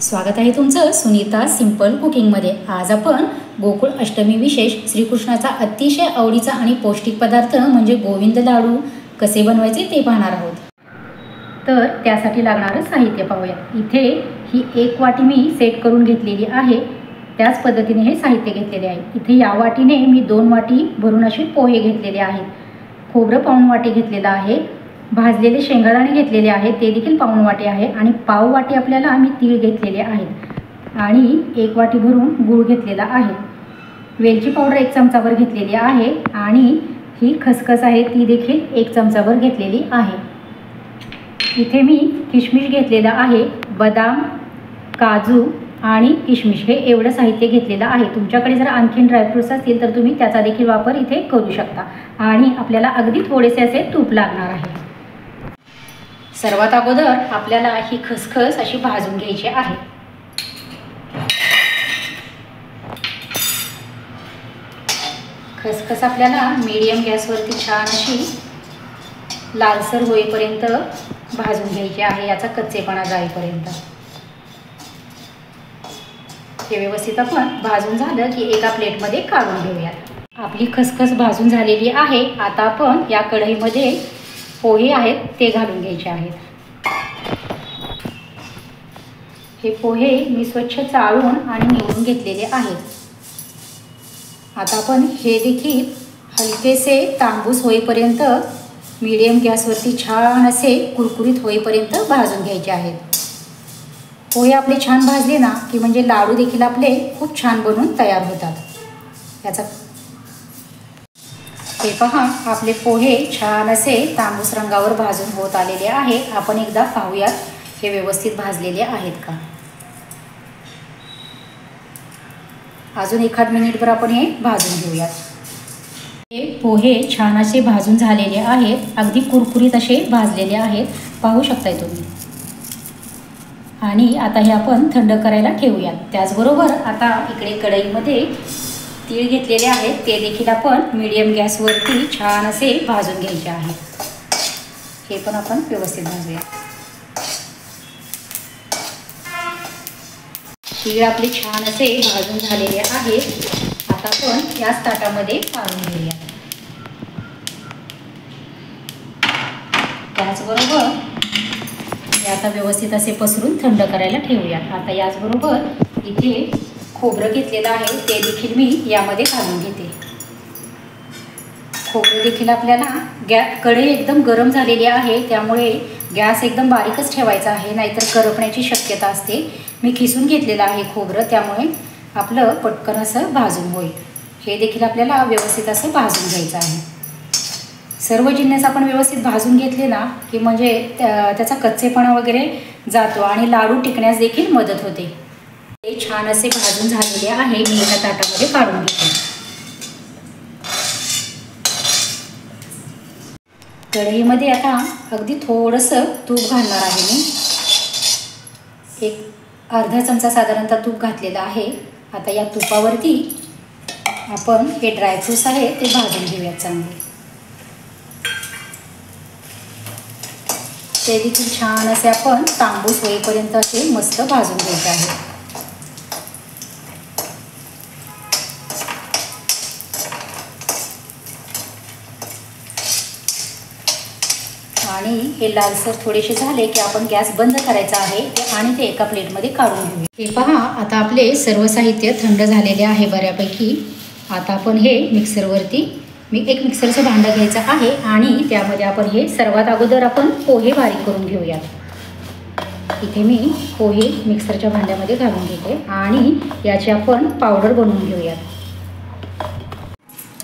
स्वागत आहे तुमचं सुनीता सिंपल कुकिंगमध्ये। आज आपण गोकुळ अष्टमी विशेष श्रीकृष्णाचा अतिशय आवडीचा आणि पौष्टिक पदार्थ म्हणजे गोविंद लाडू कसे बनवायचे ते पाहणार आहोत। तर त्यासाठी लागणारे साहित्य पाहूया। इथे ही 1 वाटी मी सेट करून घेतलेली आहे। त्याच पद्धतीने हे साहित्य घेतलेले आहे। इथे या वाटीने मी 2 वाटी भरून असे पोहे घेतलेले आहेत। खोबरं पाऊण वाटी घेतलेलं आहे। भाजलेले शेंगदाणे घेतलेले आहेत, ते देखील पाऊण वाटी आहे। आणि पाव वाटी आपल्याला मी तीळ घेतलेले आहेत आणि 1 वाटी भरून गूळ घेतलेला आहे। वेलची पावडर 1 चमचाभर घेतलेली आहे आणि ही खसखस आहे ती देखील 1 चमचाभर घेतलेली आहे। इथे मी किशमिश घेतलेला आहे, बदाम, काजू आणि किशमिश हे एवढं साहित्य घेतलेलं आहे। तुमच्याकडे जर आणखीन ड्रायफ्रुट्स असतील तर तुम्ही त्याचा देखील वापर इथे करू शकता। आणि आपल्याला अगदी थोडेसे असे तूप लागणार आहे। सर्वात अगोदर आपल्याला ही खसखस अशी भाजून घ्यायची आहे। खसखस आपल्याला मीडियम गॅसवरती छान अशी लालसर होईपर्यंत भाजून घ्यायची आहे, याचा कच्चेपणा जाईपर्यंत। हे व्यवस्थित आपण भाजून झालं की एका प्लेटमध्ये काढून घेऊयात। आपली खसखस भाजून झालेली आहे। आता आपण या कढईमध्ये पोहे आहेत ते घालून घ्यायचे आहेत। हे पोहे मी स्वच्छ चाळून आणि निवडून घेतलेले आहेत। आता आपण हे देखील हलकेसे तांबूस होईपर्यंत मीडियम गॅसवरती छान असे कुरकुरीत होईपर्यंत भाजून घ्यायचे आहेत। पोहे आपले छान भाजले ना की म्हणजे लाडू देखील आपले खूप छान बनून तयार होतात। याचा हे पहा, आपले पोहे छान असे तांबूस रंगावर भाजून होत आलेले आहे। आपण एकदा पाहूयात हे व्यवस्थित भाजलेले आहेत का। अजून एखाद मिनिटभर आपण हे भाजून घेऊयात। हे पोहे छान असे भाजून झालेले आहेत, अगदी कुरकुरीत असे भाजलेले आहेत, पाहू शकताय तुम्ही। आणि आता हे आपण थंड करायला ठेवूयात। त्याचबरोबर आता इकडे कढईमध्ये तीळ घेतलेले आहेत, ते देखील आपण मीडियम गॅसवरती छान असे भाजून घ्यायचे आहेत। हे पण आपण व्यवस्थित भाजूया। तीळ आपले छान असे भाजून झालेले आहेत। आता आपण याच ताटामध्ये काढून घेऊया। त्याचबरोबर हे आता व्यवस्थित असे पसरून थंड करायला ठेवूयात। आता याचबरोबर इथे खोबरं घेतलेलं आहे, ते देखील मी यामध्ये घालून घेते। खोबरं देखील आपल्याला कढई एकदम गरम झालेली आहे, त्यामुळे गॅस एकदम बारीकच ठेवायचा आहे, नाहीतर करपण्याची शक्यता असते। मी खिसून घेतलेलं आहे खोबरं, त्यामुळे आपलं पटकन असं भाजून होईल। हे देखील आपल्याला व्यवस्थित असं भाजून घ्यायचं आहे। सर्व जिन्नस आपण व्यवस्थित भाजून घेतले ना की म्हणजे त्याचा कच्चेपणा वगैरे जातो आणि लाडू टिकण्यास देखील मदत होते। हे छान असे भाजून झालेले आहे, मी एका ताटामध्ये काढून घेते। कढईमध्ये आता अगदी थोडंसं तूप घालणार आहे मी। एक अर्धा चमचा साधारणतः तूप घातलेलं आहे। आता या तुपावरती आपण हे ड्रायफ्रूट्स आहे ते भाजून घेऊयात चांगले। ते देखील छान असे आपण तांबूस होईपर्यंत असे मस्त भाजून घ्यायचे आहे। आणि हे लालसर थोडेसे झाले की आपण गॅस बंद करायचा आहे आणि ते एका प्लेटमध्ये काढून घेऊया। हे पहा, आता आपले सर्व साहित्य थंड झालेले आहे बऱ्यापैकी। आता आपण हे मिक्सरवरती एक मिक्सरचं भांडं घ्यायचं आहे आणि त्यामध्ये आपण हे सर्वात अगोदर आपण पोहे बारीक करून घेऊयात। इथे मी पोहे मिक्सरच्या भांड्यामध्ये घालून घेते आणि याची आपण पावडर बनवून घेऊयात।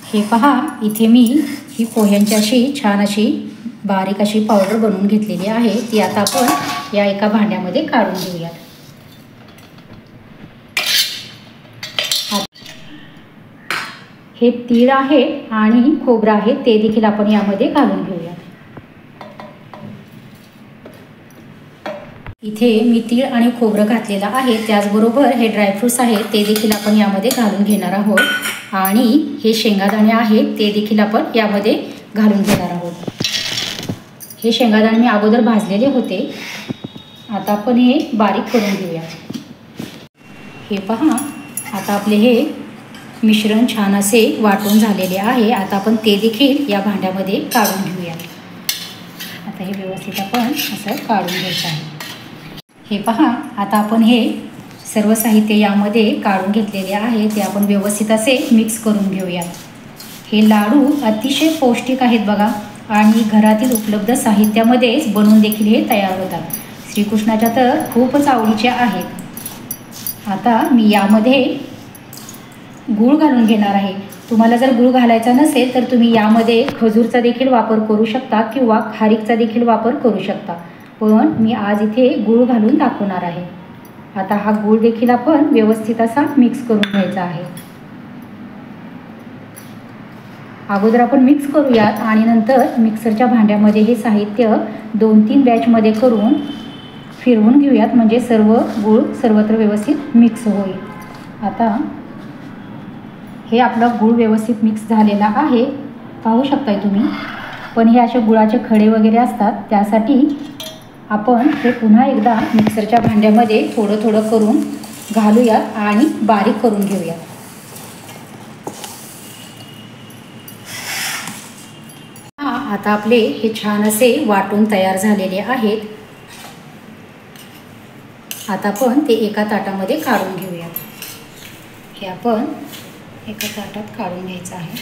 हे पहा, इथे मी ही पोह्यांची अशी छान अशी बारीक अशी पावडर बनवून घेतलेली आहे। ती आता आपण या एका भांड्यामध्ये काढून घेऊयात। हे तीळ आहे आणि खोबरं आहे, ते देखील आपण यामध्ये घालून घेऊयात। इथे मी तीळ आणि खोबरं घातलेलं आहे, त्याचबरोबर हे ड्रायफ्रूट्स आहे ते देखील आपण यामध्ये घालून घेणार आहोत। आणि हे शेंगदाणे आहेत ते देखील आपण यामध्ये घालून घेणार आहोत। हे शेंगदाणे मी अगोदर भाजलेले होते। आता आपण हे बारीक करून घेऊया। हे पहा, आता आपले हे मिश्रण छान असे वाटून झालेले आहे. आता आपण ते देखील या भांड्यामध्ये काढून घेऊया. आता हे व्यवस्थित आपण असं काढून घ्यायचं आहे. हे पहा, आता आपण हे सर्व साहित्य यामध्ये काढून घेतलेले आहे. ते आपण व्यवस्थित असे मिक्स करून घेऊयात. हे लाडू अतिशय पौष्टिक आहेत बघा, आणि घरातील उपलब्ध साहित्यामध्येच बनवून देखील हे तयार होतात. श्रीकृष्णाच्या तर खूपच आवडीचे आहेत. आता मी यामध्ये गूळ घालून घेणार आहे. तुम्हाला जर गूळ घालायचा नसेल तर तुम्ही यामध्ये खजूरचा देखील वापर करू शकता किंवा खारीकचा देखील वापर करू शकता, पण मी आज इथे गूळ घालून दाखवणार आहे. आता हा गूळ देखील आपण व्यवस्थित असा मिक्स करून घ्यायचा आहे. अगोदर आपण मिक्स करूयात आणि नंतर मिक्सरच्या भांड्यामध्ये हे साहित्य 2-3 बॅचमध्ये करून फिरवून घेऊयात, म्हणजे सर्व गूळ सर्वत्र व्यवस्थित मिक्स होईल. आता हे आपला गूळ व्यवस्थित मिक्स झालेला आहे, पाहू शकताय तुम्ही. पण हे असे गुळाचे खडे वगैरे असतात, त्यासाठी आपण हे पुन्हा एकदा मिक्सरच्या भांड्यामध्ये थोडं थोडं करून घालूयात आणि बारीक करून घेऊयात. आता आपले हे छान असे वाटून तयार झालेले आहेत. आता आपण ते एका ताटामध्ये काढून घेऊयात. हे आपण एका ताटात काढून घ्यायचं आहे.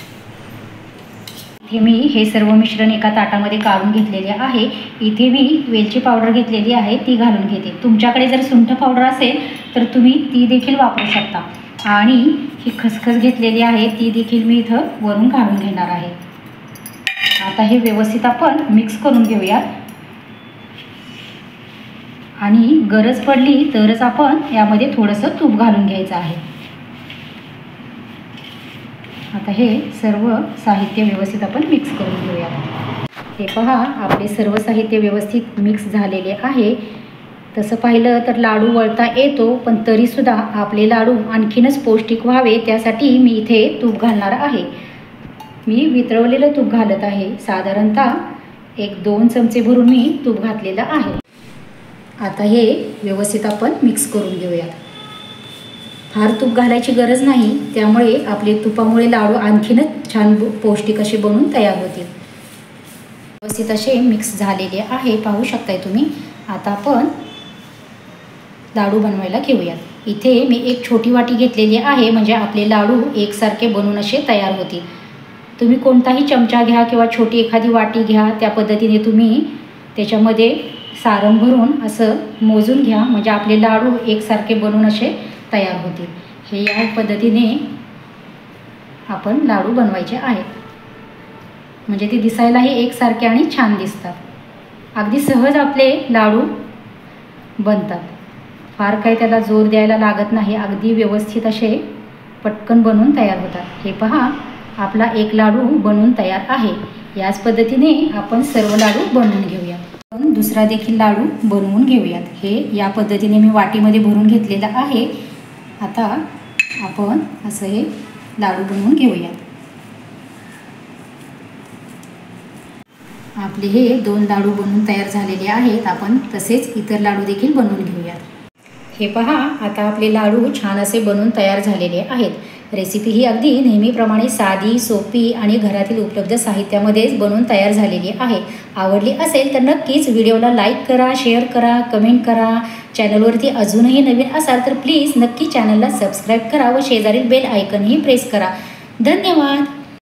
इथे मी हे सर्व मिश्रण एका ताटामध्ये काढून घेतलेले आहे. इथे मी वेलची पावडर घेतलेली आहे, ती घालून घेते. तुमच्याकडे जर सुंठ पावडर असेल तर तुम्ही ती देखील वापरू शकता. आणि ही खसखस घेतलेली आहे, ती देखील मी इथं वरून घालून घेणार आहे. आता हे व्यवस्थित आपण मिक्स करून घेऊयात, आणि गरज पडली तरच आपण यामध्ये थोडंसं तूप घालून घ्यायचं आहे. आता हे सर्व साहित्य व्यवस्थित आपण मिक्स करून घेऊयात. हे पहा, आपले सर्व साहित्य व्यवस्थित मिक्स झालेले आहे. तसं पाहिलं तर लाडू वळता येतो, पण तरीसुद्धा आपले लाडू आणखीनच पौष्टिक व्हावे त्यासाठी मी इथे तूप घालणार आहे. मी वितळवलेलं तूप घालत आहे. साधारणतः 1-2 चमचे भरून मी तूप घातलेलं आहे. आता हे व्यवस्थित आपण मिक्स करून घेऊयात. फार तूप घालायची गरज नाही, त्यामुळे आपले तुपामुळे लाडू आणखीनच छान पौष्टिक असे बनून तयार होतील. व्यवस्थित असे मिक्स झालेले आहे, पाहू शकताय तुम्ही. आता आपण लाडू बनवायला घेऊयात. इथे मी एक छोटी वाटी घेतलेली आहे, म्हणजे आपले लाडू एकसारखे बनून असे तयार होतील. तुम्ही कोणताही चमचा घ्या किंवा छोटी एखादी वाटी घ्या, त्या पद्धतीने तुम्ही त्याच्यामध्ये सारण भरून असं मोजून घ्या, म्हणजे आपले लाडू एकसारखे बनून असे तयार होतील. हे या पद्धतीने आपण लाडू बनवायचे आहेत, म्हणजे ते दिसायलाही एकसारखे आणि छान दिसतात. अगदी सहज आपले लाडू बनतात. फार काही त्याला जोर द्यायला लागत नाही, अगदी व्यवस्थित असे पटकन बनून तयार होतात. हे पहा, आपला एक लाडू बनवून तयार आहे. याच पद्धतीने आपण सर्व लाडू बनवून घेऊयात. आपण दुसरा देखील लाडू बनवून घेऊयात. हे या पद्धतीने मी वाटीमध्ये भरून घेतलेलं आहे. आता आपण असं हे लाडू बनवून घेऊयात. आपले हे 2 लाडू बनवून तयार झालेले आहेत. आपण तसेच इतर लाडू देखील बनवून घेऊयात. हे पहा, आता आपले लाडू छान असे बनवून तयार झालेले आहेत. रेसिपी ही अगदी नेहमीप्रमाणे साधी, सोपी आणि घरातील उपलब्ध साहित्यामध्येच बनवून तयार झालेली आहे. आवडली असेल तर नक्कीच व्हिडिओला लाईक करा, शेअर करा, कमेंट करा. चॅनलवरती अजूनही नवीन असाल तर प्लीज नक्की चॅनलला सबस्क्राईब करा व शेजारील बेल आयकनही प्रेस करा. धन्यवाद.